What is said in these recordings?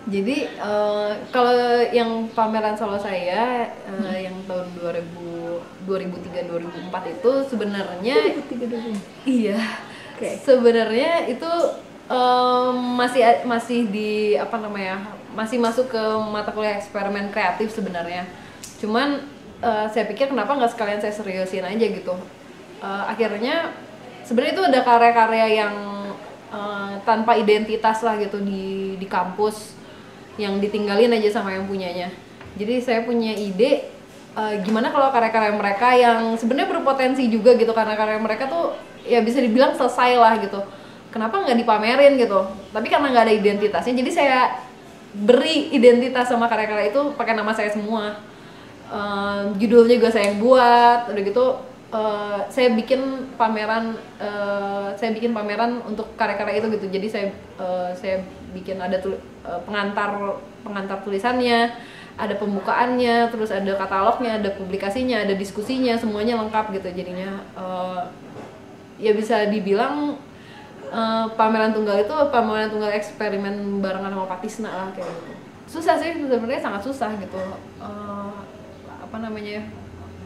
Jadi kalau yang pameran solo saya yang tahun 2003-2004 itu sebenarnya 2003. iya. Oke. Sebenarnya itu masih di apa namanya? Masih masuk ke mata kuliah eksperimen kreatif sebenarnya. Cuman saya pikir kenapa nggak sekalian saya seriusin aja gitu. Akhirnya sebenarnya itu ada karya-karya yang tanpa identitas lah gitu di kampus yang ditinggalin aja sama yang punyanya. Jadi saya punya ide gimana kalau karya-karya mereka yang sebenarnya berpotensi juga gitu, karena karya mereka tuh ya bisa dibilang selesai lah gitu. Kenapa nggak dipamerin gitu? Tapi karena nggak ada identitasnya, jadi saya beri identitas sama karya-karya itu pakai nama saya semua. Judulnya juga saya yang buat, udah gitu saya bikin pameran untuk karya-karya itu gitu. Jadi saya bikin ada pengantar tulisannya, ada pembukaannya, terus ada katalognya, ada publikasinya, ada diskusinya, semuanya lengkap gitu. Jadinya ya bisa dibilang pameran tunggal itu pameran tunggal eksperimen barengan sama Pak Tisna lah kayak gitu. Susah sih sebenarnya, sangat susah gitu. Apa namanya,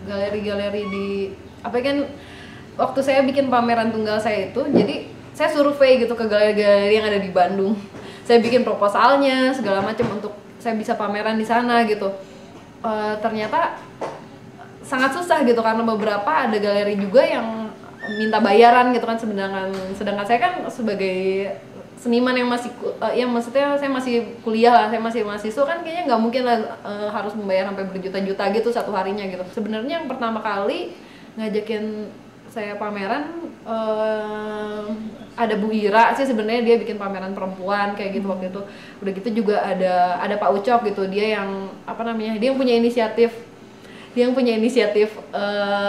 galeri-galeri di apa kan, waktu saya bikin pameran tunggal saya itu, jadi saya survei gitu ke galeri-galeri yang ada di Bandung. Saya bikin proposalnya segala macam untuk saya bisa pameran di sana gitu. Ternyata sangat susah gitu karena beberapa ada galeri juga yang minta bayaran gitu kan, sedangkan saya kan sebagai seniman yang masih ya maksudnya saya masih kuliah lah, saya masih mahasiswa kan, kayaknya nggak mungkin lah harus membayar sampai berjuta-juta gitu satu harinya gitu. Sebenarnya yang pertama kali ngajakin saya pameran ada Bu Ira sih sebenarnya, dia bikin pameran perempuan kayak gitu waktu itu. Udah gitu juga ada Pak Ucok gitu, dia yang apa namanya, dia yang punya inisiatif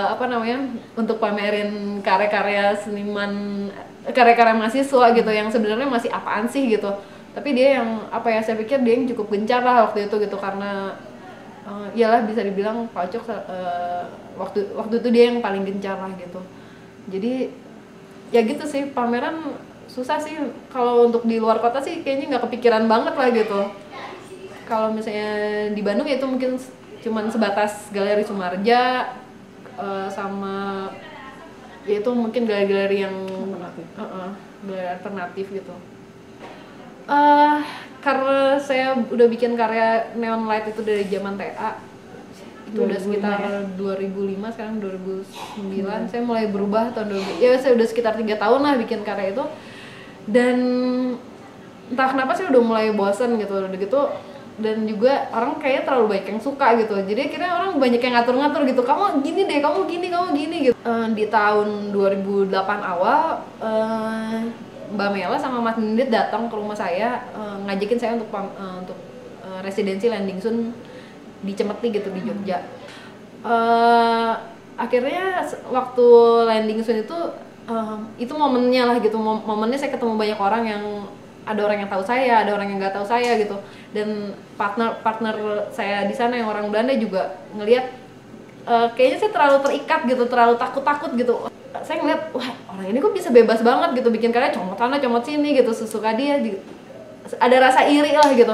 apa namanya untuk pamerin karya-karya seniman, karya-karya mahasiswa gitu yang sebenarnya masih apaan sih gitu. Tapi dia yang apa ya, saya pikir dia yang cukup gencar lah waktu itu gitu, karena iyalah bisa dibilang Pak Ucok waktu itu dia yang paling gencar lah gitu. Jadi ya gitu sih, pameran susah sih kalau untuk di luar kota sih, kayaknya nggak kepikiran banget lah gitu. Kalau misalnya di Bandung ya itu mungkin cuman sebatas Galeri Sumarja sama ya itu mungkin galeri-galeri yang galeri alternatif gitu. Karena saya udah bikin karya neon light itu dari zaman TA, itu udah sekitar 2005, sekarang 2009. Saya mulai berubah tahun 2000, ya saya udah sekitar 3 tahun lah bikin karya itu, dan entah kenapa saya udah mulai bosan gitu. Udah gitu, dan juga orang kayaknya terlalu banyak yang suka gitu, jadi akhirnya orang banyak yang ngatur-ngatur gitu, kamu gini deh, kamu gini gitu. Di tahun 2008 awal Mbak Mela sama Mas Nindit datang ke rumah saya, ngajakin saya untuk residensi Landing Sun di Cemeti gitu di Jogja. Akhirnya waktu Landing Sun itu momennya lah gitu, momennya saya ketemu banyak orang yang, ada orang yang tahu saya, ada orang yang nggak tahu saya gitu, dan partner saya di sana yang orang Belanda juga ngelihat kayaknya saya terlalu terikat gitu, terlalu takut gitu. Saya ngeliat, wah orang ini kok bisa bebas banget gitu bikin karya, comot sana comot sini gitu, sesuka dia gitu. Ada rasa iri lah gitu.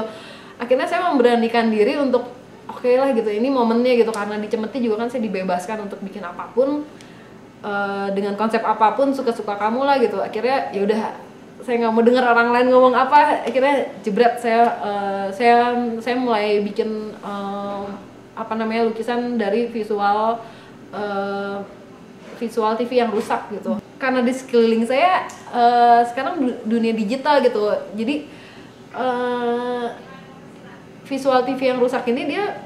Akhirnya saya memberanikan diri untuk oke lah gitu, ini momennya gitu, karena di Cemeti juga kan saya dibebaskan untuk bikin apapun dengan konsep apapun, suka-suka kamu lah gitu. Akhirnya ya udah, saya nggak mau dengar orang lain ngomong apa, akhirnya jebret saya mulai bikin apa namanya, lukisan dari visual TV yang rusak gitu. Karena di sekeliling saya sekarang dunia digital gitu, jadi visual TV yang rusak ini dia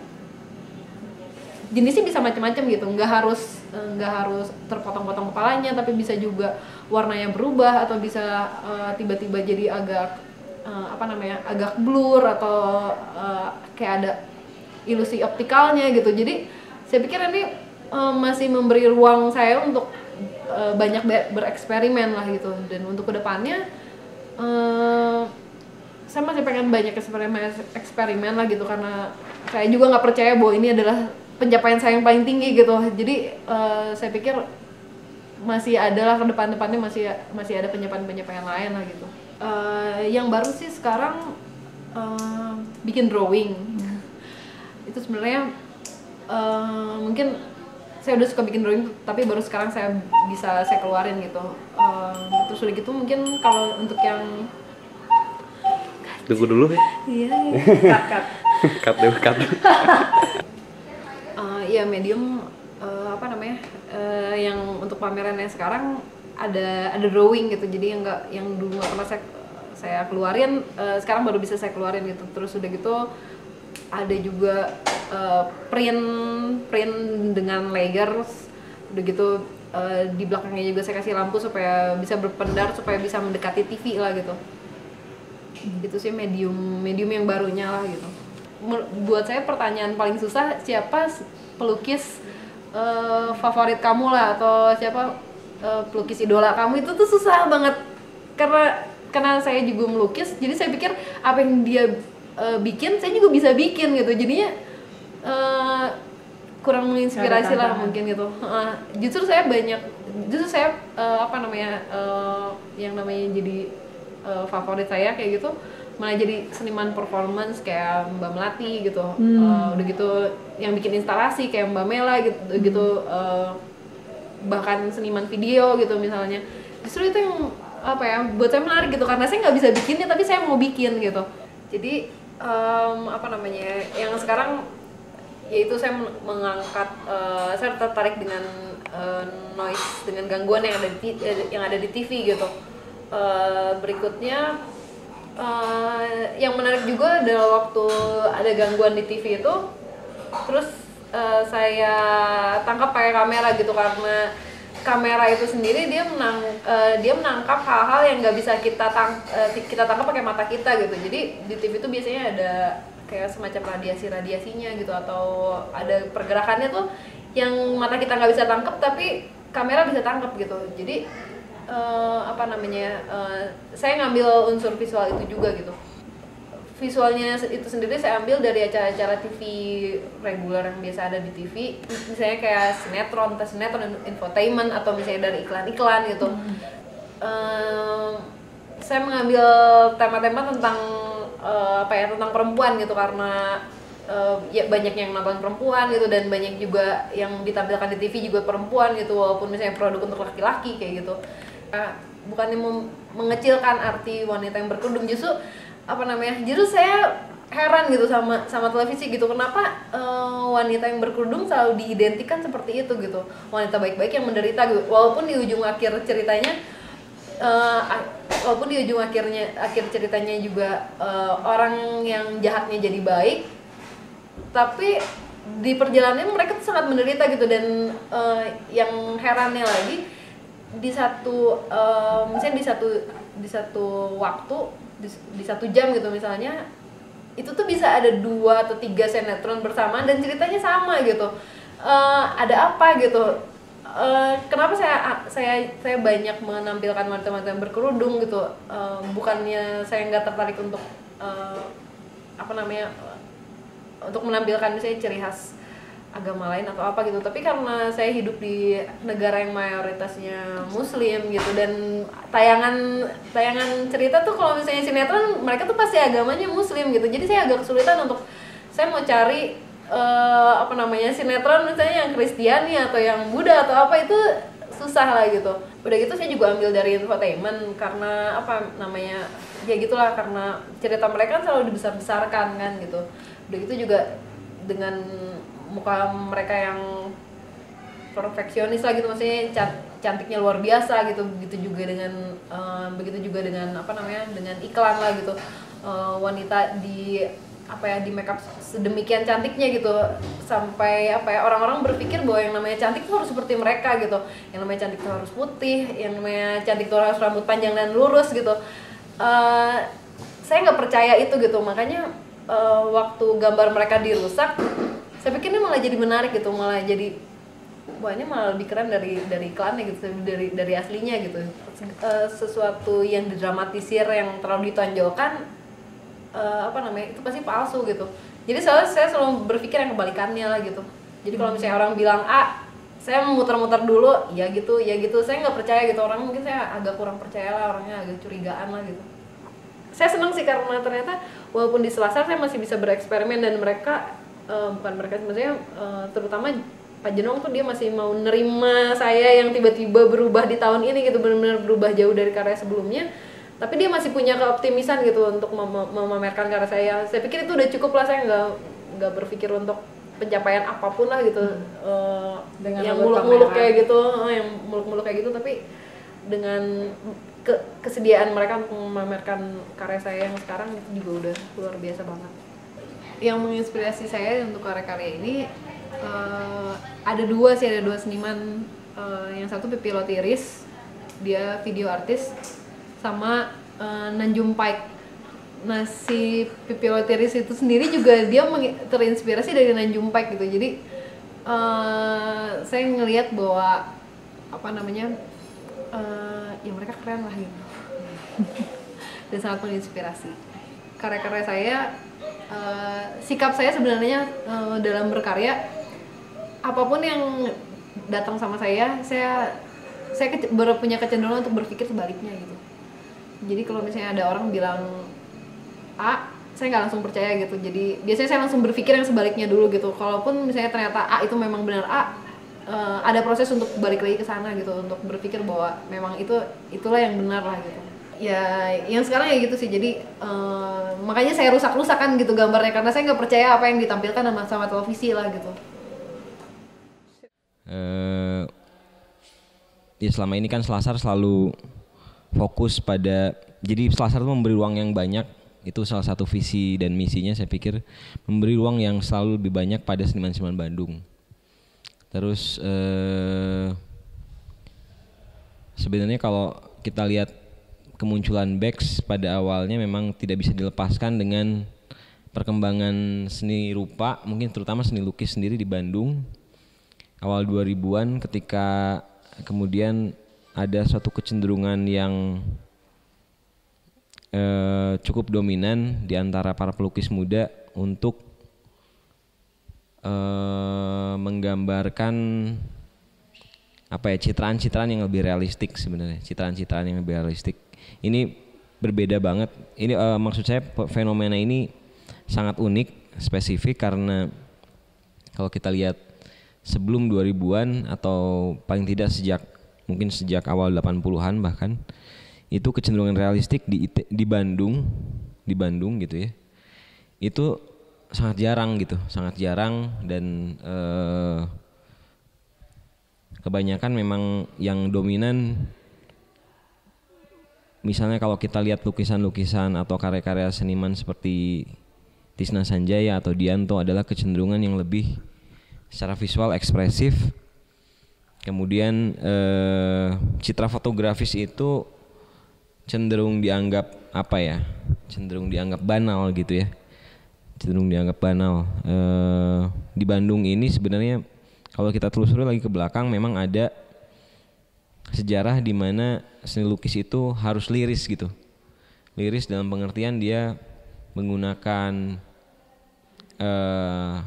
jenisnya bisa macam-macam gitu, nggak harus terpotong-potong kepalanya, tapi bisa juga warnanya berubah, atau bisa tiba-tiba jadi agak apa namanya, agak blur, atau kayak ada ilusi optikalnya gitu. Jadi saya pikir ini masih memberi ruang saya untuk banyak bereksperimen lah gitu, dan untuk kedepannya saya masih pengen banyak eksperimen lah gitu, karena saya juga nggak percaya bahwa ini adalah pencapaian saya yang paling tinggi gitu. Jadi saya pikir masih ada lah ke depannya, masih ada pencapaian lain lah gitu. Yang baru sih sekarang bikin drawing. Itu sebenarnya mungkin saya udah suka bikin drawing tapi baru sekarang saya keluarin gitu. Terus udah gitu mungkin kalau untuk yang tunggu dulu ya. Iya. Cut. Ya medium apa namanya? Yang untuk pameran yang sekarang ada drawing gitu. Jadi yang dulu nggak pernah saya keluarin, sekarang baru bisa saya keluarin gitu. Terus udah gitu ada juga print dengan layers. Udah gitu di belakangnya juga saya kasih lampu supaya bisa berpendar, supaya bisa mendekati TV lah gitu. Itu sih medium yang barunya lah gitu. Buat saya pertanyaan paling susah, siapa pelukis favorit kamu lah, atau siapa pelukis idola kamu, itu tuh susah banget karena saya juga melukis, jadi saya pikir apa yang dia bikin saya juga bisa bikin gitu, jadinya kurang menginspirasi lah mungkin gitu. Justru saya apa namanya yang namanya jadi favorit saya kayak gitu malah jadi seniman performance kayak Mbak Melati gitu. Udah gitu yang bikin instalasi kayak Mbak Mela gitu, bahkan seniman video gitu misalnya. Justru itu yang apa ya, buat saya menarik gitu, karena saya nggak bisa bikinnya tapi saya mau bikin gitu. Jadi apa namanya, yang sekarang yaitu saya mengangkat, saya tertarik dengan noise, dengan gangguan yang ada di TV gitu. Berikutnya yang menarik juga adalah waktu ada gangguan di TV itu, terus saya tangkap pakai kamera gitu, karena kamera itu sendiri dia menangkap hal-hal yang nggak bisa kita tangkap pakai mata kita gitu. Jadi di TV itu biasanya ada kayak semacam radiasinya gitu, atau ada pergerakannya tuh yang mata kita nggak bisa tangkap tapi kamera bisa tangkap gitu. Jadi apa namanya, saya ngambil unsur visual itu juga gitu. Visualnya itu sendiri saya ambil dari acara-acara TV reguler yang biasa ada di TV, misalnya kayak sinetron, infotainment, atau misalnya dari iklan-iklan gitu. Saya mengambil tema-tema tentang tentang perempuan gitu, karena ya banyak yang nonton perempuan gitu, dan banyak juga yang ditampilkan di TV juga perempuan gitu, walaupun misalnya produk untuk laki-laki kayak gitu. Bukannya mengecilkan arti wanita yang berkerudung, justru saya heran gitu sama televisi gitu, kenapa wanita yang berkerudung selalu diidentikan seperti itu gitu, wanita baik-baik yang menderita gitu. Walaupun di ujung akhir ceritanya akhir ceritanya juga orang yang jahatnya jadi baik, tapi di perjalanan mereka tuh sangat menderita gitu. Dan yang herannya lagi, misalnya di satu waktu, di 1 jam gitu misalnya, itu tuh bisa ada 2 atau 3 sinetron bersama dan ceritanya sama gitu. Ada apa gitu? Kenapa saya banyak menampilkan wanita-wanita yang berkerudung gitu? Bukannya saya nggak tertarik untuk untuk menampilkan misalnya ciri khas agama lain atau apa gitu, tapi karena saya hidup di negara yang mayoritasnya muslim gitu, dan tayangan cerita tuh kalau misalnya sinetron mereka tuh pasti agamanya muslim gitu. Jadi saya agak kesulitan untuk, saya mau cari sinetron misalnya yang Kristiani atau yang Buddha atau apa, itu susah lah gitu. Udah gitu saya juga ambil dari infotainment, karena ya gitulah, karena cerita mereka kan selalu dibesar-besarkan kan gitu. Udah gitu juga dengan muka mereka yang perfeksionis lah gitu, maksudnya cantiknya luar biasa gitu. Begitu juga dengan dengan iklan lah gitu. Wanita di make up sedemikian cantiknya gitu, sampai orang-orang berpikir bahwa yang namanya cantik tuh harus seperti mereka gitu. Yang namanya cantik tuh harus putih, yang namanya cantik tuh harus rambut panjang dan lurus gitu. Saya nggak percaya itu gitu, makanya waktu gambar mereka dirusak, saya pikir ini malah jadi menarik gitu, malah jadi wah ini malah lebih keren dari iklannya gitu, dari aslinya gitu. Sesuatu yang didramatisir, yang terlalu ditonjolkan, itu pasti palsu gitu. Jadi saya selalu berpikir yang kebalikannya lah gitu. Jadi kalau misalnya orang bilang A, saya muter-muter dulu, ya gitu, saya nggak percaya gitu. Orang mungkin saya agak kurang percaya lah, orangnya agak curigaan lah gitu. saya senang sih karena ternyata walaupun di Selasar saya masih bisa bereksperimen dan mereka bukan mereka maksudnya terutama Pak Jenong tuh dia masih mau nerima saya yang tiba-tiba berubah di tahun ini gitu, benar-benar berubah jauh dari karya sebelumnya, tapi dia masih punya keoptimisan gitu untuk memamerkan karya saya. Saya pikir itu udah cukup lah, saya nggak berpikir untuk pencapaian apapun lah gitu, dengan yang muluk-muluk kayak gitu, tapi dengan kesediaan mereka untuk memamerkan karya saya yang sekarang itu juga udah luar biasa banget. Yang menginspirasi saya untuk karya-karya ini ada dua seniman, yang satu Pipi Lotiris, dia video artis, sama Nanjum Paik. Nah si Pipi Lotiris itu sendiri juga dia terinspirasi dari Nanjum Paik gitu, jadi saya ngelihat bahwa ya mereka keren lah gitu dan sangat menginspirasi. Karya-karya saya, sikap saya sebenarnya dalam berkarya, apapun yang datang sama saya punya kecenderungan untuk berpikir sebaliknya gitu. Jadi kalau misalnya ada orang bilang A, saya nggak langsung percaya gitu, jadi biasanya saya langsung berpikir yang sebaliknya dulu gitu. Kalaupun misalnya ternyata A itu memang benar A, ada proses untuk balik lagi ke sana gitu, untuk berpikir bahwa memang itulah yang benar lah gitu. Ya yang sekarang ya gitu sih, jadi makanya saya rusak-rusakan gitu gambarnya, karena saya nggak percaya apa yang ditampilkan sama televisi lah gitu. Ya selama ini kan Selasar selalu fokus pada, jadi Selasar itu memberi ruang yang banyak, itu salah satu visi dan misinya saya pikir, memberi ruang yang selalu lebih banyak pada seniman-seniman Bandung. Terus sebenarnya kalau kita lihat kemunculan Bex pada awalnya memang tidak bisa dilepaskan dengan perkembangan seni rupa, mungkin terutama seni lukis sendiri di Bandung awal 2000-an, ketika kemudian ada suatu kecenderungan yang cukup dominan di antara para pelukis muda untuk menggambarkan citraan-citraan yang lebih realistik sebenarnya, citraan-citraan yang lebih realistik. Ini berbeda banget. Ini maksud saya fenomena ini sangat unik, spesifik, karena kalau kita lihat sebelum 2000-an atau paling tidak mungkin sejak awal 80-an bahkan, itu kecenderungan realistik di Bandung gitu ya. Itu sangat jarang dan kebanyakan memang yang dominan, misalnya kalau kita lihat lukisan-lukisan atau karya-karya seniman seperti Tisna Sanjaya atau Dianto, adalah kecenderungan yang lebih secara visual ekspresif. Kemudian citra fotografis itu cenderung dianggap banal gitu ya. Di Bandung ini sebenarnya kalau kita telusuri lagi ke belakang, memang ada sejarah di mana seni lukis itu harus liris gitu. Liris dalam pengertian dia menggunakan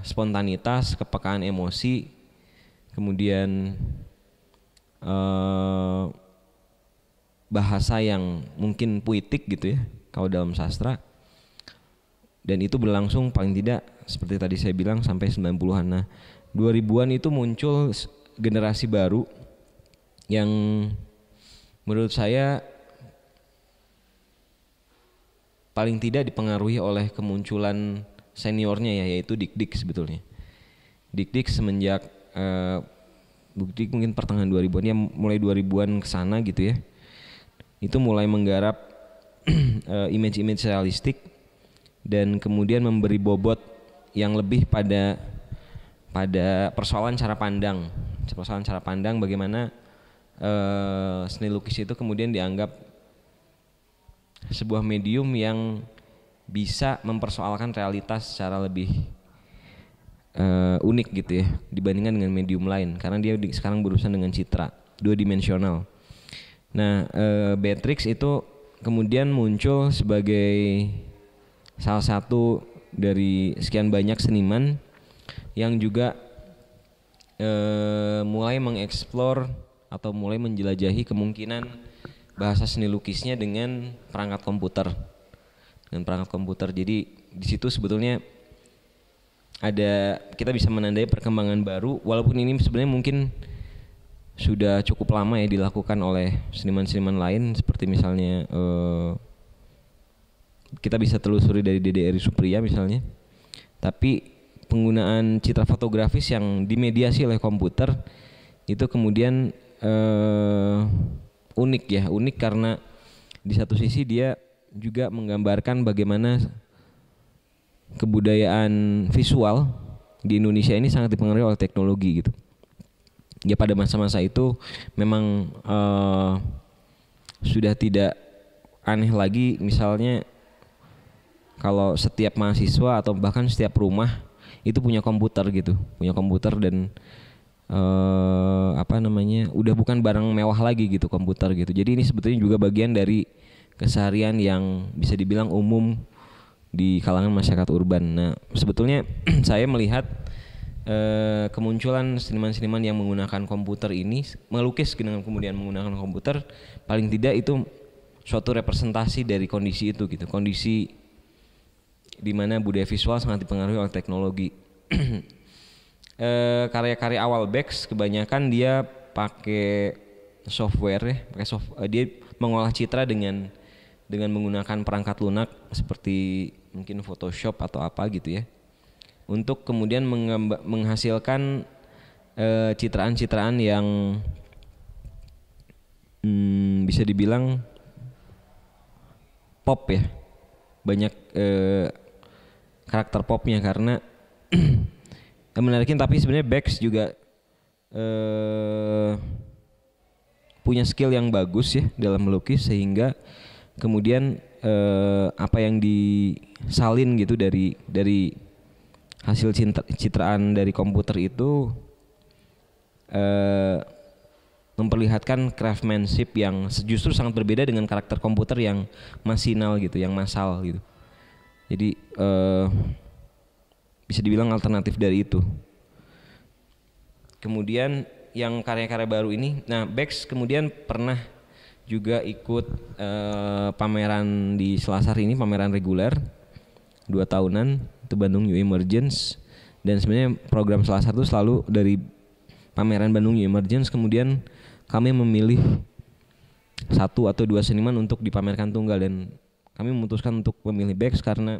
spontanitas, kepekaan emosi, kemudian bahasa yang mungkin puitik gitu ya kalau dalam sastra. Dan itu berlangsung paling tidak seperti tadi saya bilang sampai 90-an. Nah, 2000-an itu muncul generasi baru yang menurut saya paling tidak dipengaruhi oleh kemunculan seniornya ya, yaitu Dik-Dik sebetulnya. Dik-Dik semenjak Dik mungkin pertengahan 2000-an ya, mulai 2000-an kesana gitu ya, itu mulai menggarap image-image realistik dan kemudian memberi bobot yang lebih pada persoalan cara pandang bagaimana seni lukis itu kemudian dianggap sebuah medium yang bisa mempersoalkan realitas secara lebih unik gitu ya dibandingkan dengan medium lain, karena dia sekarang berurusan dengan citra 2-dimensional. Nah, Beatrix itu kemudian muncul sebagai salah satu dari sekian banyak seniman yang juga mulai mengeksplor atau mulai menjelajahi kemungkinan bahasa seni lukisnya dengan perangkat komputer. dengan perangkat komputer. Jadi di situ sebetulnya kita bisa menandai perkembangan baru, walaupun ini sebenarnya mungkin sudah cukup lama ya dilakukan oleh seniman-seniman lain, seperti misalnya kita bisa telusuri dari Dede Eri Supriya misalnya. Tapi penggunaan citra fotografis yang dimediasi oleh komputer itu kemudian unik karena di satu sisi dia juga menggambarkan bagaimana kebudayaan visual di Indonesia ini sangat dipengaruhi oleh teknologi gitu. Ya pada masa-masa itu memang sudah tidak aneh lagi misalnya kalau setiap mahasiswa atau bahkan setiap rumah itu punya komputer gitu, dan udah bukan barang mewah lagi gitu komputer gitu. Jadi ini sebetulnya juga bagian dari keseharian yang bisa dibilang umum di kalangan masyarakat urban. Nah sebetulnya saya melihat kemunculan seniman-seniman yang menggunakan komputer ini, melukis dengan kemudian menggunakan komputer, paling tidak itu suatu representasi dari kondisi itu gitu, kondisi di mana budaya visual sangat dipengaruhi oleh teknologi. Karya-karya awal Bex kebanyakan dia pakai software ya, dia mengolah citra dengan menggunakan perangkat lunak seperti mungkin Photoshop atau apa gitu ya, untuk kemudian menghasilkan citraan-citraan yang bisa dibilang pop ya, banyak karakter popnya karena menarikin. Tapi sebenarnya Bex juga punya skill yang bagus ya dalam melukis, sehingga kemudian apa yang disalin gitu dari hasil citraan dari komputer itu memperlihatkan craftsmanship yang justru sangat berbeda dengan karakter komputer yang masinal gitu, yang massal gitu. Jadi bisa dibilang alternatif dari itu. Kemudian yang karya-karya baru ini, nah Bex kemudian pernah juga ikut pameran di Selasar ini, pameran reguler 2 tahunan itu Bandung New Emergence. Dan sebenarnya program Selasar itu selalu dari pameran Bandung New Emergence kemudian kami memilih 1 atau 2 seniman untuk dipamerkan tunggal, dan kami memutuskan untuk memilih Bex karena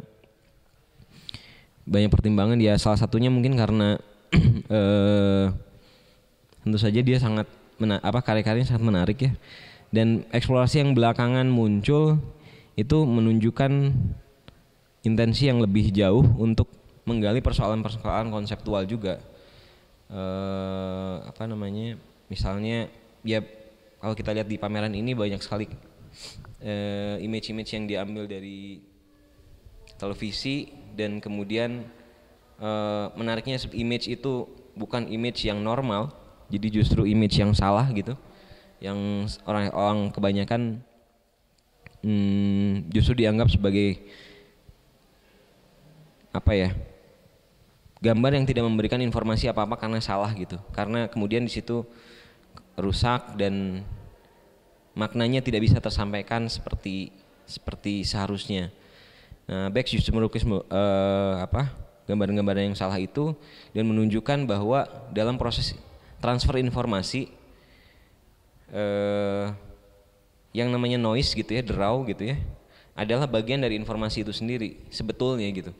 banyak pertimbangan ya. Salah satunya mungkin karena tentu saja dia sangat karya-karyanya sangat menarik ya, dan eksplorasi yang belakangan muncul itu menunjukkan intensi yang lebih jauh untuk menggali persoalan-persoalan konseptual juga. Misalnya ya kalau kita lihat di pameran ini banyak sekali image-image yang diambil dari televisi, dan kemudian menariknya image itu bukan image yang normal, jadi justru image yang salah gitu, yang orang kebanyakan justru dianggap sebagai gambar yang tidak memberikan informasi apa-apa karena salah gitu, karena kemudian di situ rusak dan maknanya tidak bisa tersampaikan seperti seharusnya. Nah, Bex justru melukis gambar-gambar yang salah itu dan menunjukkan bahwa dalam proses transfer informasi yang namanya noise gitu ya, draw gitu ya, adalah bagian dari informasi itu sendiri sebetulnya gitu.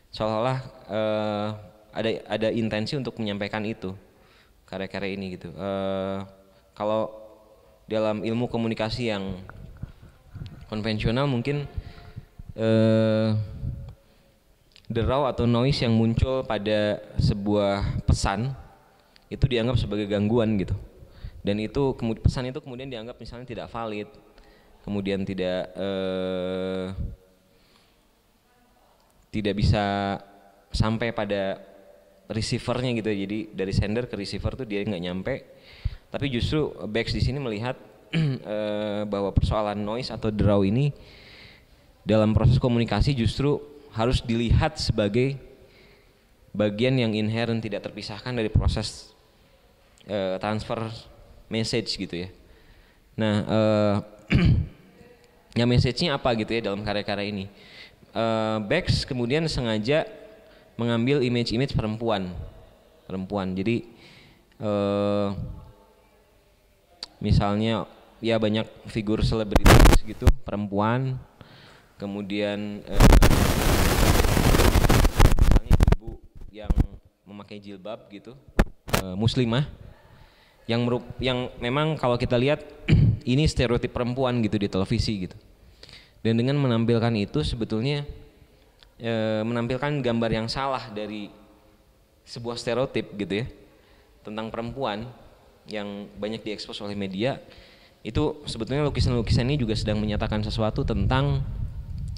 Seolah-olah ada intensi untuk menyampaikan itu karya-karya ini gitu. Kalau dalam ilmu komunikasi yang konvensional mungkin the raw atau noise yang muncul pada sebuah pesan itu dianggap sebagai gangguan gitu, dan itu pesan itu kemudian dianggap misalnya tidak valid, kemudian tidak bisa sampai pada receivernya gitu. Jadi dari sender ke receiver tuh dia nggak nyampe. Tapi justru Bex di sini melihat bahwa persoalan noise atau draw ini dalam proses komunikasi justru harus dilihat sebagai bagian yang inherent, tidak terpisahkan dari proses transfer message gitu ya. Nah, ya message-nya apa gitu ya dalam karya-karya ini? Bex kemudian sengaja mengambil image-image perempuan. Jadi misalnya ya banyak figur selebritis gitu perempuan, kemudian misalnya ibu yang memakai jilbab gitu, muslimah, yang memang kalau kita lihat ini stereotip perempuan gitu di televisi gitu. Dan dengan menampilkan itu sebetulnya menampilkan gambar yang salah dari sebuah stereotip gitu ya tentang perempuan yang banyak diekspos oleh media. Itu sebetulnya lukisan-lukisan ini juga sedang menyatakan sesuatu tentang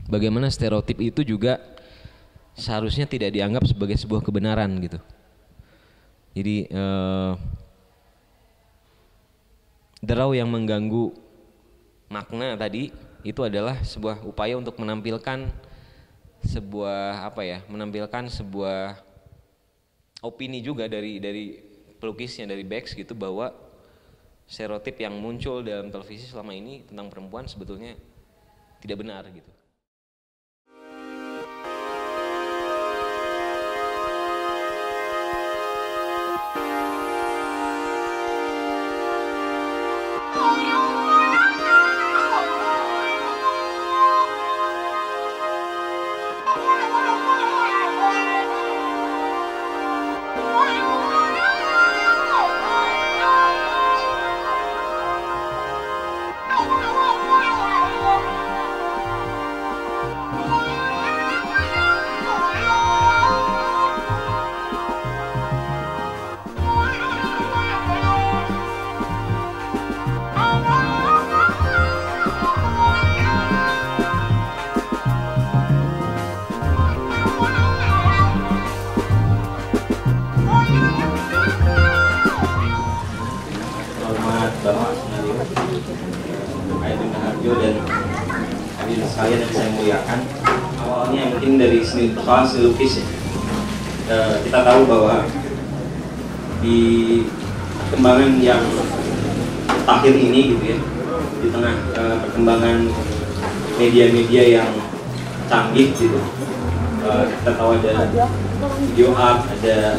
bagaimana stereotip itu juga seharusnya tidak dianggap sebagai sebuah kebenaran gitu. Jadi derau yang mengganggu makna tadi itu adalah sebuah upaya untuk menampilkan sebuah menampilkan sebuah opini juga dari pelukisnya, dari Bex gitu, bahwa stereotip yang muncul dalam televisi selama ini tentang perempuan sebetulnya tidak benar gitu. Bapak Senario, Aidin Harjo dan hadirin sekalian yang saya muliakan. Awalnya mungkin dari soal seni lukis ya. Kita tahu bahwa di perkembangan yang terakhir ini gitu ya, di tengah perkembangan media-media yang canggih gitu, kita tahu ada video art, ada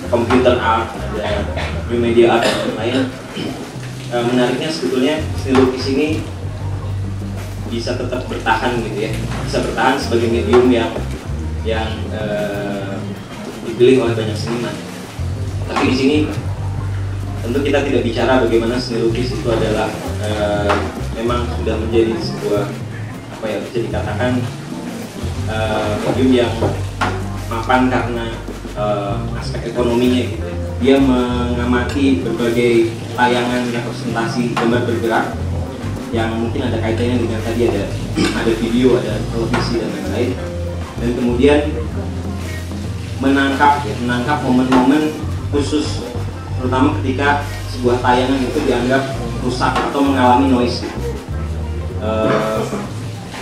computer art, ada new media art dan lain-lain. Menariknya sebetulnya seni lukis ini bisa tetap bertahan gitu ya, bisa bertahan sebagai medium yang dipilih oleh banyak seniman. Tapi di sini tentu kita tidak bicara bagaimana seni lukis itu adalah memang sudah menjadi sebuah bisa dikatakan medium yang mapan karena aspek ekonominya gitu. Dia mengamati berbagai tayangan representasi gambar bergerak yang mungkin ada kaitannya dengan tadi ada video, ada televisi dan lain-lain, dan kemudian menangkap momen-momen khusus, terutama ketika sebuah tayangan itu dianggap rusak atau mengalami noise gitu.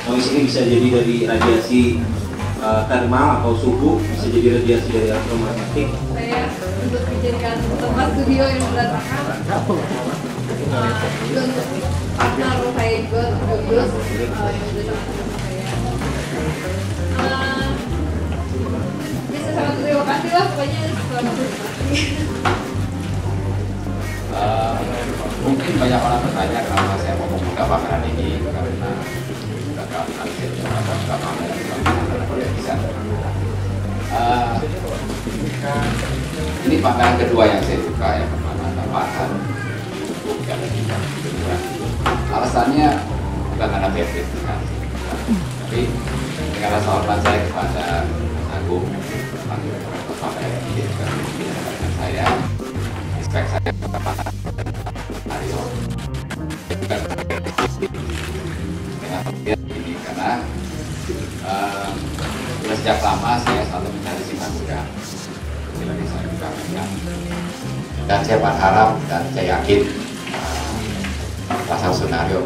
Noise ini bisa jadi dari radiasi thermal atau suhu, bisa jadi radiasi dari elektromagnetik. Saya untuk dijadikan tempat studio yang berantakan, juga untuk partner saya juga untuk Yus yang udah sama saya. Bisa sangat terima kasih lah, pokoknya selamat menikmati. Mungkin banyak orang bertanya kenapa saya mau membuka pameran ini, karena gagal hasil buka pameran tidak bisa. Ini pameran kedua yang saya buka, yang pertama tambahan buku yang kedua. Alasannya bukan karena benefit, tapi karena hormat saya kepada Agung, pameran ini juga dengan saya, respect saya kepada Pak Mario. Bukan dengan ini karena sudah sejak lama saya selalu mencari simpan udang. Lagi saya juga menyang. Dan saya berharap dan saya yakin pasal Senario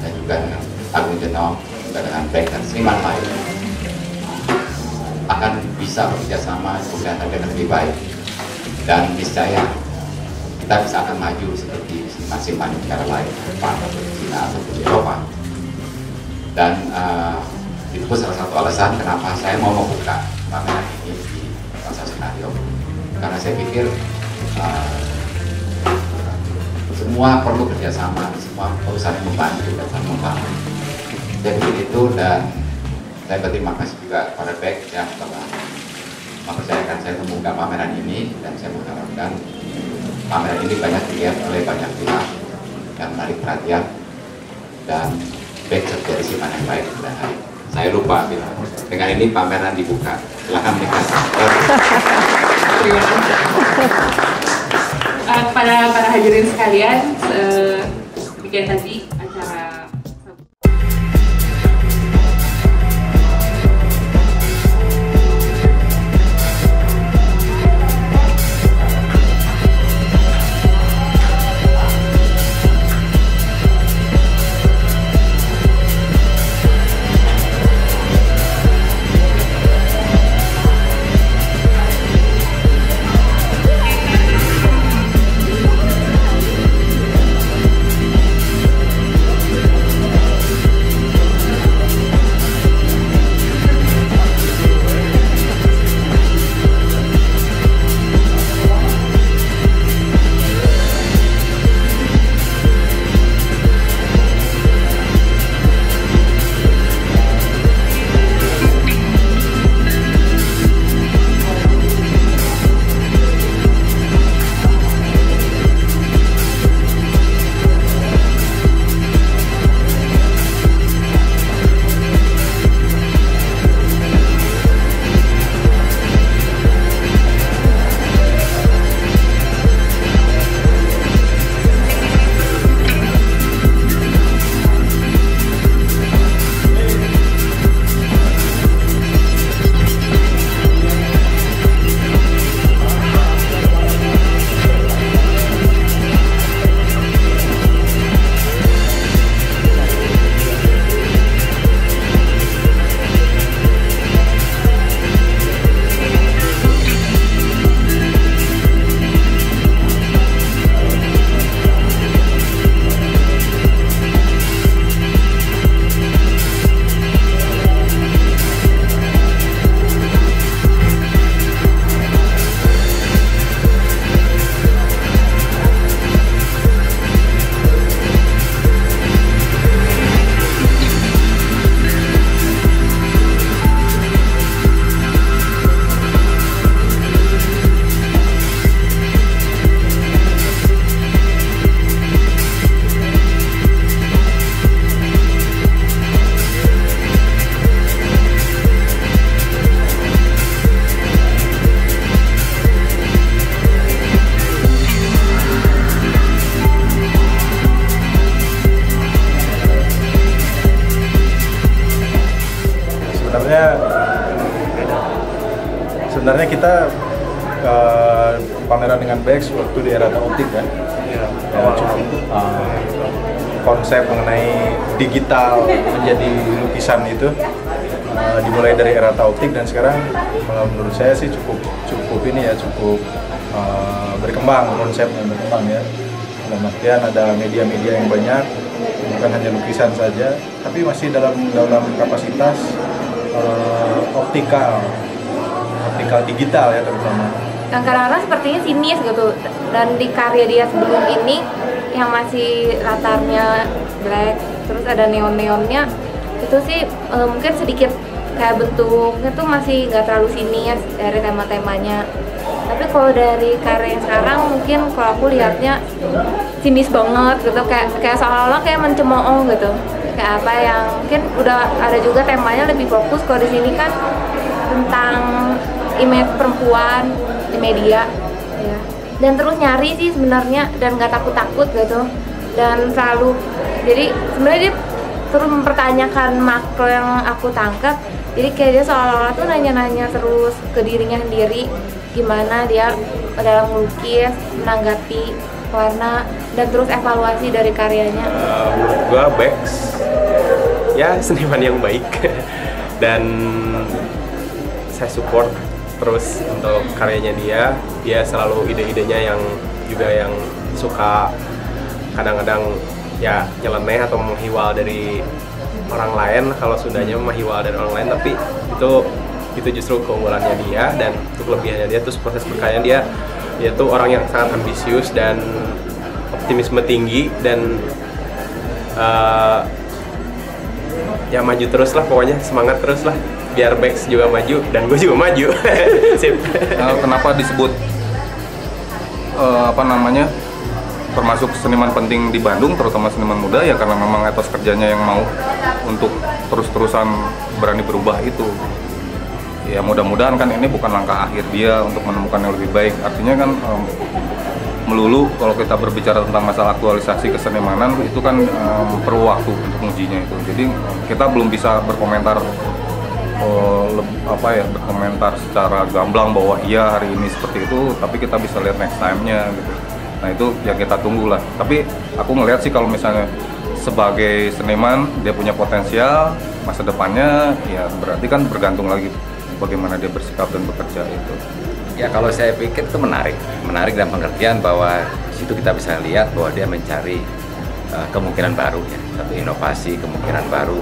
dan juga dengan Agung Jenong, juga dengan Beck dan seniman lain akan bisa bekerjasama dan akan lebih baik, dan niscaya kita bisa akan maju seperti seniman-seniman negara lain, Jepang atau China atau Eropa. Dan Itu pun salah satu alasan kenapa saya mau membuka pameran ini di Pasar Senario, karena saya pikir semua perlu kerjasama, semua perlu saling membantu dan saling membangun. Saya pikir itu, dan saya berterima kasih juga kepada Beck yang telah mempercayakan saya membuka pameran ini, dan saya mengharapkan pameran ini banyak dilihat oleh banyak pihak dan menarik perhatian, dan Beck jadi simpan yang baik dan hari. Saya lupa bilang, dengan ini pameran dibuka. Silakan menikmati. Terima kasih. Para hadirin sekalian, demikian tadi acara. Sebenarnya kita pameran dengan Bex waktu di Erata Optik kan, konsep mengenai digital menjadi lukisan itu dimulai dari Erata Optik, dan sekarang menurut saya sih cukup ini ya, cukup berkembang, konsepnya berkembang ya. Dalam artian ada media-media yang banyak, bukan hanya lukisan saja, tapi masih dalam kapasitas optikal digital ya terutama. Dan kadang-kadang sepertinya sinis gitu, dan di karya dia sebelum ini yang masih latarnya black, terus ada neon-neonnya, itu sih mungkin sedikit kayak bentuknya tuh masih nggak terlalu sinis dari tema-temanya. Tapi kalau dari karya yang sekarang mungkin kalau aku lihatnya sinis banget gitu, kayak seolah-olah kayak mencemooh gitu, kayak apa yang mungkin udah ada juga temanya lebih fokus. Kalau di sini kan tentang image perempuan di media ya, dan terus nyari sih sebenarnya, dan nggak takut gitu, dan selalu jadi sebenarnya dia terus mempertanyakan makro yang aku tangkap. Jadi kayak dia seolah-olah tuh nanya-nanya terus ke dirinya sendiri, gimana dia dalam melukis, menanggapi warna, dan terus evaluasi dari karyanya. Menurut gua Bex ya seniman yang baik dan saya support terus untuk karyanya dia selalu ide-idenya yang juga yang suka kadang-kadang ya nyeleneh atau menghiwal dari orang lain, kalau sudahnya memahiwal dari orang lain, tapi itu justru keunggulannya dia, dan untuk kelebihannya dia terus proses berkaryanya dia tuh orang yang sangat ambisius dan optimisme tinggi, dan ya maju terus lah, pokoknya semangat terus lah, biar Bex juga maju dan gue juga maju. Sip. Kenapa disebut termasuk seniman penting di Bandung, terutama seniman muda, ya karena memang etos kerjanya yang mau untuk terus-terusan berani berubah itu. Ya mudah-mudahan kan ini bukan langkah akhir dia untuk menemukan yang lebih baik. Artinya kan melulu kalau kita berbicara tentang masalah aktualisasi kesenimanan itu kan perlu waktu untuk mengujinya itu. Jadi kita belum bisa berkomentar berkomentar secara gamblang bahwa iya hari ini seperti itu, tapi kita bisa lihat next time-nya gitu. Nah itu yang kita tunggu lah. Tapi aku ngelihat sih kalau misalnya sebagai seniman dia punya potensial, masa depannya ya berarti kan bergantung lagi bagaimana dia bersikap dan bekerja itu. Ya kalau saya pikir itu menarik dalam pengertian bahwa situ kita bisa lihat bahwa dia mencari kemungkinan baru ya, satu inovasi, kemungkinan baru,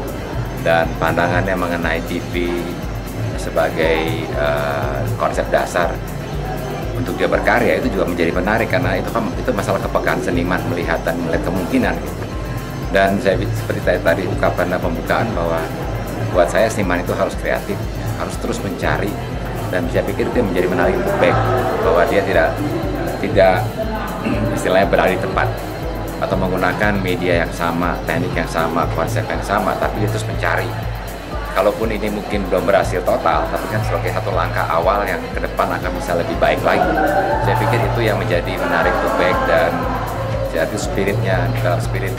dan pandangannya mengenai TV sebagai konsep dasar untuk dia berkarya itu juga menjadi menarik, karena itu masalah kepekaan seniman melihat kemungkinan gitu. Dan saya seperti tadi ungkapan pembukaan bahwa buat saya seniman itu harus kreatif, harus terus mencari, dan saya pikir itu yang menjadi menarik untuk Beck, bahwa dia tidak istilahnya berada di tempat atau menggunakan media yang sama, teknik yang sama, konsep yang sama, tapi dia terus mencari. Kalaupun ini mungkin belum berhasil total, tapi kan sebagai satu langkah awal yang ke depan akan bisa lebih baik lagi. Saya pikir itu yang menjadi menarik untuk Beck, dan jadi spiritnya dalam spirit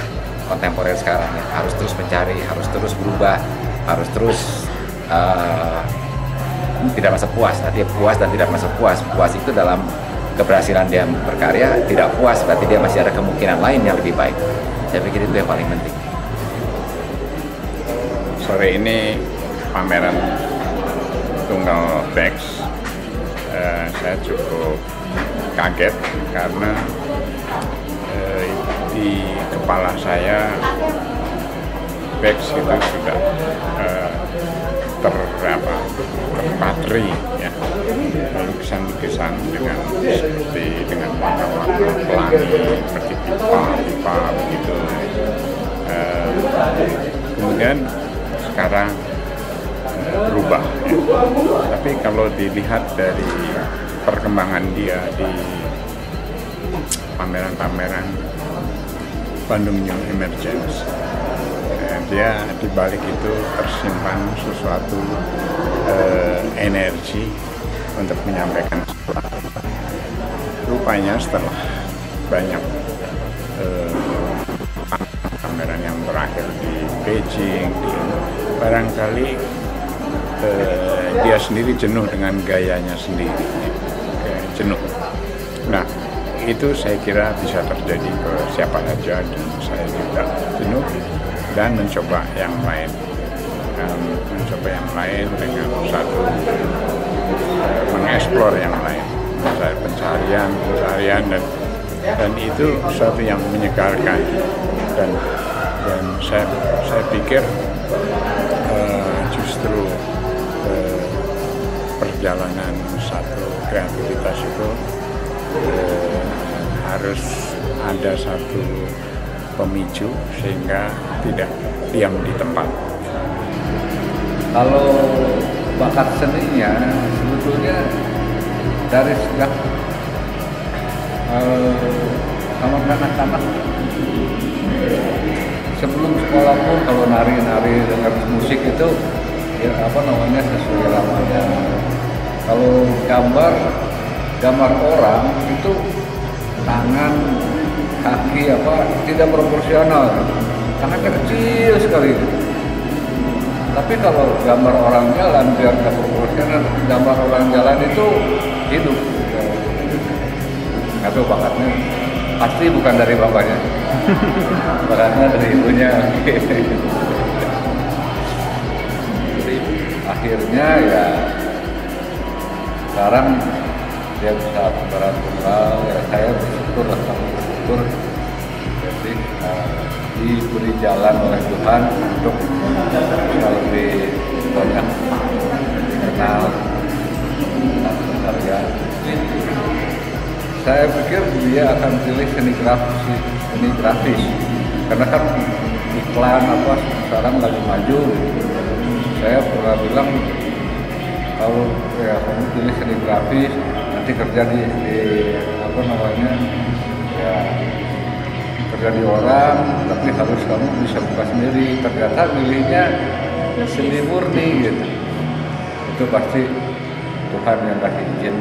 kontemporer sekarang ya, harus terus mencari, harus terus berubah, harus terus tidak merasa puas. Artinya puas dan tidak merasa puas. Puas itu dalam keberhasilan dia berkarya, tidak puas berarti dia masih ada kemungkinan lain yang lebih baik. Saya pikir itu yang paling penting. Sore ini pameran tunggal Bex, saya cukup kaget karena di kepala saya Bex itu sudah terpatri ya, lukisan-lukisan dengan warna-warna pelangi seperti pipa begitu. Kemudian sekarang berubah ya. Tapi kalau dilihat dari perkembangan dia di pameran-pameran Bandung New Emergence, dia di balik itu tersimpan sesuatu energi untuk menyampaikan sesuatu. Rupanya setelah banyak pameran yang berakhir di Beijing, barangkali dia sendiri jenuh dengan gayanya sendiri, jenuh. Nah, itu saya kira bisa terjadi ke siapa saja, dan saya juga jenuh dan mencoba yang lain, dengan satu mengeksplor yang lain, pencarian dan itu suatu yang menyegarkan, dan saya pikir justru perjalanan satu kreativitas itu harus ada satu pemicu sehingga tidak diam di tempat. Kalau bakat seninya sebetulnya dari sejak amat kanak-kanak, sebelum sekolah pun kalau nari-nari dengan musik itu ya sesuai lamanya. Kalau gambar orang itu tangan, kaki tidak proporsional, karena kecil sekali. Tapi kalau gambar orang jalan biar proporsional, gambar orang jalan itu hidup. Atau bakatnya pasti bukan dari bapaknya, bakatnya dari ibunya. Akhirnya ya sekarang dia bisa pemeran tunggal, ya saya bersyukur. Jadi diberi jalan oleh Tuhan untuk bisa lebih banyak dikenal dan berharga. Saya pikir dia akan pilih seni grafis karena kan iklan apa sekarang lagi maju. Saya pernah bilang kalau ya kamu pilih seni grafis nanti kerja di apa namanya ya kerja di orang, tapi harus kamu bisa buka sendiri. Ternyata milihnya seni murni gitu. Itu pasti Tuhan yang kasih izin.